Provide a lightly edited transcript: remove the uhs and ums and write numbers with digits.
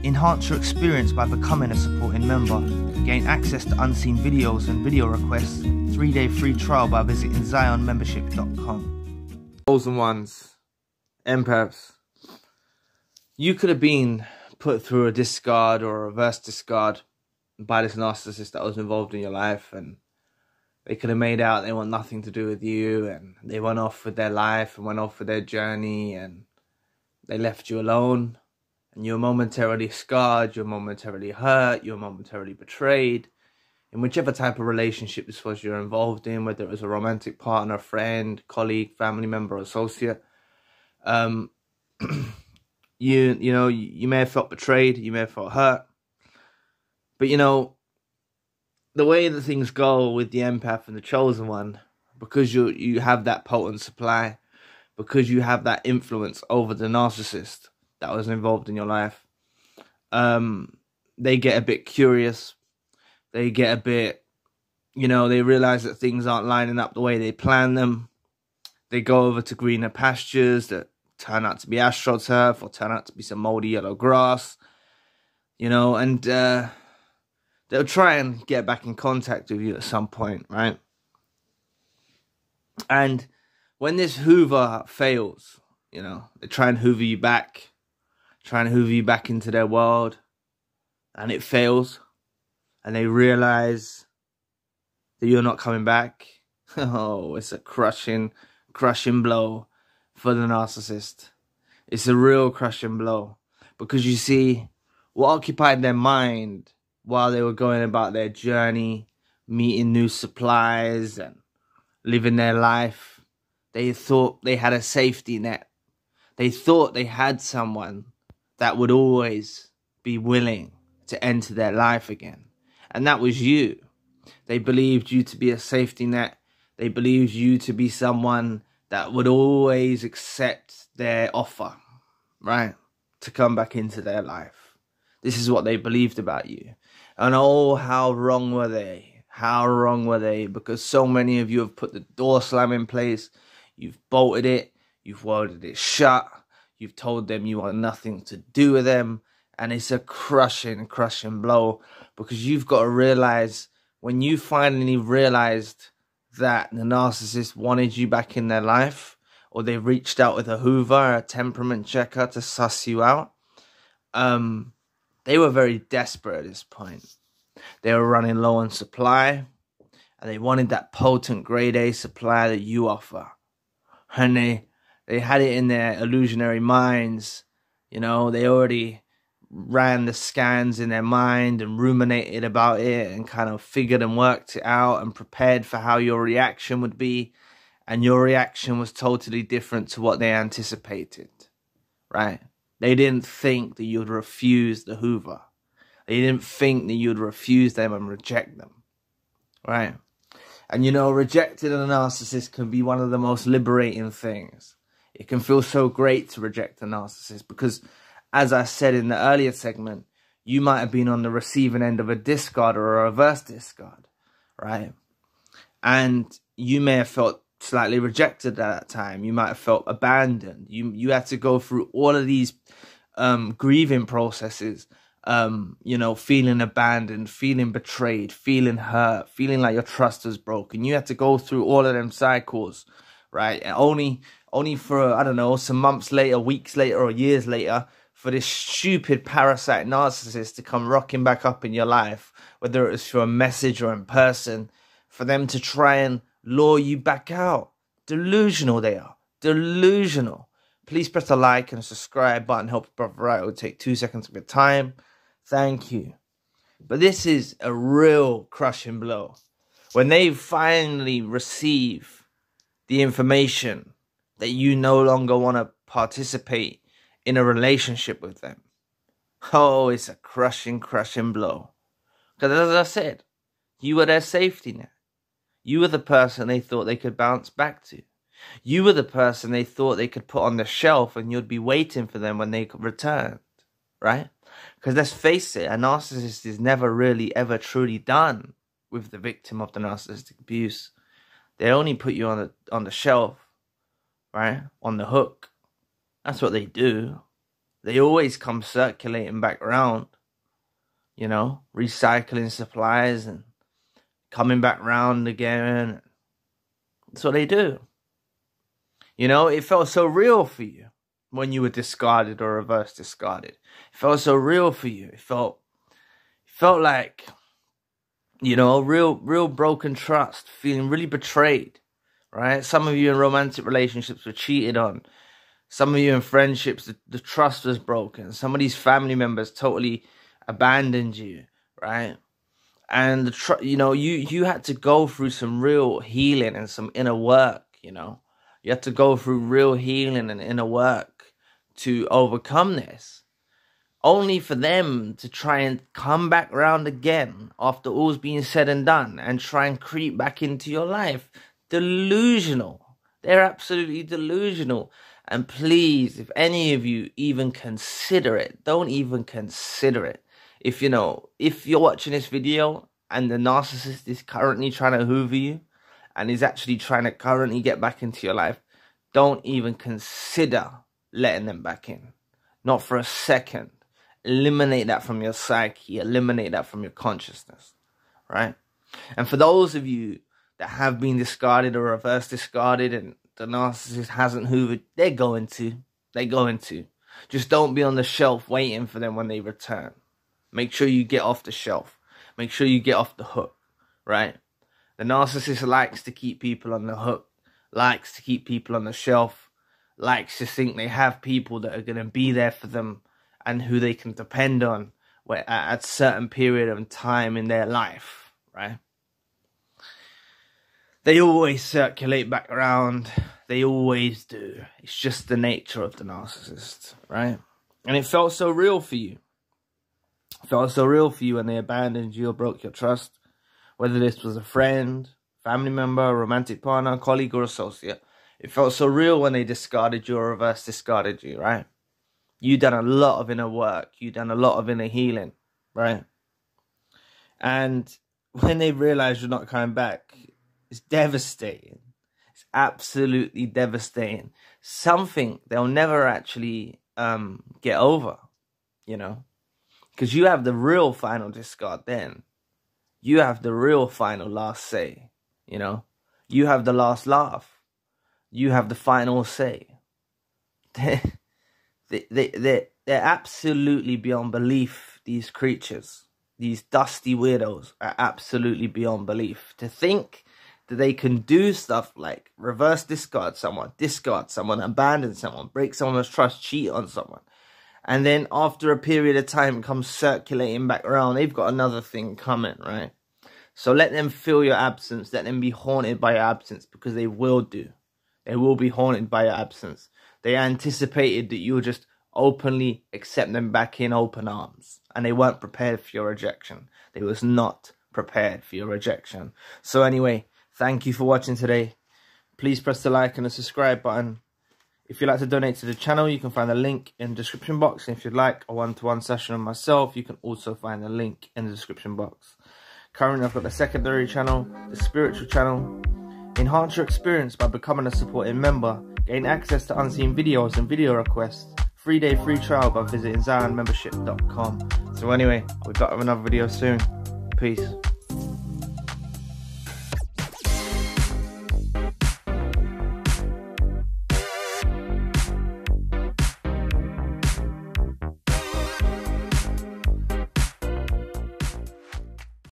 Enhance your experience by becoming a supporting member. Gain access to unseen videos and video requests. 3-day free trial by visiting zionmembership.com. Chosen ones, empaths. You could have been put through a discard or a reverse discard by this narcissist that was involved in your life, and they could have made out they want nothing to do with you, and they went off with their life and went off with their journey, and they left you alone. And you're momentarily scarred, you're momentarily hurt, you're momentarily betrayed. In whichever type of relationship this was you're involved in, whether it was a romantic partner, friend, colleague, family member, or associate, you may have felt betrayed, you may have felt hurt. But the way that things go with the empath and the chosen one, because you have that potent supply, because you have that influence over the narcissist that was involved in your life, they get a bit curious. They get a bit, they realize that things aren't lining up the way they planned them. They go over to greener pastures that turn out to be astroturf or turn out to be some moldy yellow grass, and they'll try and get back in contact with you at some point, right? And when this hoover fails, they try and hoover you back, into their world, and it fails, and they realize that you're not coming back. Oh, it's a crushing blow for the narcissist. It's a real crushing blow, because you see, what occupied their mind while they were going about their journey, meeting new supplies and living their life, they thought they had a safety net. They thought they had someone that would always be willing to enter their life again. And that was you. They believed you to be a safety net. They believed you to be someone that would always accept their offer, right? To come back into their life. This is what they believed about you. And oh, how wrong were they? How wrong were they? Because so many of you have put the door slam in place. You've bolted it. You've welded it shut. You've told them you want nothing to do with them. And it's a crushing blow, because you've got to realize, when you finally realized that the narcissist wanted you back in their life, or they reached out with a hoover, a temperament checker to suss you out, they were very desperate at this point. They were running low on supply, and they wanted that potent grade A supply that you offer. And they had it in their illusionary minds. They already ran the scans in their mind and ruminated about it and kind of figured and worked it out and prepared for how your reaction would be. And your reaction was totally different to what they anticipated, right? They didn't think that you'd refuse the hoover. They didn't think that you'd refuse them and reject them, right? And rejecting a narcissist can be one of the most liberating things. It can feel so great to reject a narcissist, because, as I said in the earlier segment, you might have been on the receiving end of a discard or a reverse discard, right? And you may have felt slightly rejected at that time. You might have felt abandoned. You had to go through all of these grieving processes, feeling abandoned, feeling betrayed, feeling hurt, feeling like your trust was broken. You had to go through all of them cycles, right? And only for, I don't know, some months later, weeks later, or years later, for this stupid parasite narcissist to come rocking back up in your life, whether it was through a message or in person, for them to try and lure you back out. Delusional they are. Delusional. Please press the like and subscribe button. Help brother out. It will take 2 seconds of your time. Thank you. But this is a real crushing blow. When they finally receive the information that you no longer want to participate in a relationship with them. Oh, it's a crushing blow. Because as I said, you were their safety net. You were the person they thought they could bounce back to. You were the person they thought they could put on the shelf and you'd be waiting for them when they returned, right? Because let's face it, a narcissist is never really ever truly done with the victim of the narcissistic abuse. They only put you on the shelf, right? On the hook. That's what they do. they always come circulating back around, you know, recycling supplies and coming back round again. That's what they do. You know, it felt so real for you when you were discarded or reverse discarded. It felt so real for you. It felt like, you know, real broken trust, feeling really betrayed, right? Some of you in romantic relationships were cheated on. Some of you in friendships, the trust was broken. Some of these family members totally abandoned you, right? And you know, you had to go through some real healing and some inner work, you know. You had to go through real healing and inner work to overcome this. Only for them to try and come back around again after all's been said and done and try and creep back into your life. Delusional. They're absolutely delusional. And please, if any of you even consider it, don't even consider it. If you're watching this video and the narcissist is currently trying to hoover you and is actually trying to currently get back into your life, don't even consider letting them back in. Not for a second. Eliminate that from your psyche. Eliminate that from your consciousness. Right? And for those of you that have been discarded or reverse discarded and the narcissist hasn't hoovered, they're going to. They're going to. Just don't be on the shelf waiting for them when they return. Make sure you get off the shelf. Make sure you get off the hook. Right? The narcissist likes to keep people on the hook. Likes to keep people on the shelf. Likes to think they have people that are going to be there for them and who they can depend on at a certain period of time in their life, right? They always circulate back around. They always do. It's just the nature of the narcissist, right? And it felt so real for you. It felt so real for you when they abandoned you or broke your trust. Whether this was a friend, family member, romantic partner, colleague, or associate. It felt so real when they discarded you or reverse discarded you, right? You done a lot of inner work. You done a lot of inner healing, right? And when they realize you're not coming back, it's devastating. It's absolutely devastating. Something they'll never actually get over, you know? Because you have the real final discard then. You have the real final last say, you know? You have the last laugh. You have the final say. They're absolutely beyond belief, these creatures. These dusty weirdos are absolutely beyond belief. To think that they can do stuff like reverse discard someone, abandon someone, break someone's trust, cheat on someone. And then after a period of time comes circulating back around, they've got another thing coming, right? So let them feel your absence. Let them be haunted by your absence, because they will do. They will be haunted by your absence. They anticipated that you would just openly accept them back in open arms. And they weren't prepared for your rejection. They was not prepared for your rejection. So anyway, thank you for watching today. Please press the like and the subscribe button. If you'd like to donate to the channel, you can find the link in the description box. And if you'd like a one-to-one session with myself, you can also find the link in the description box. Currently, I've got the secondary channel, the spiritual channel. Enhance your experience by becoming a supporting member. Gain access to unseen videos and video requests. 3-day free trial by visiting ZionMembership.com. So anyway, I'll be back with another video soon. Peace.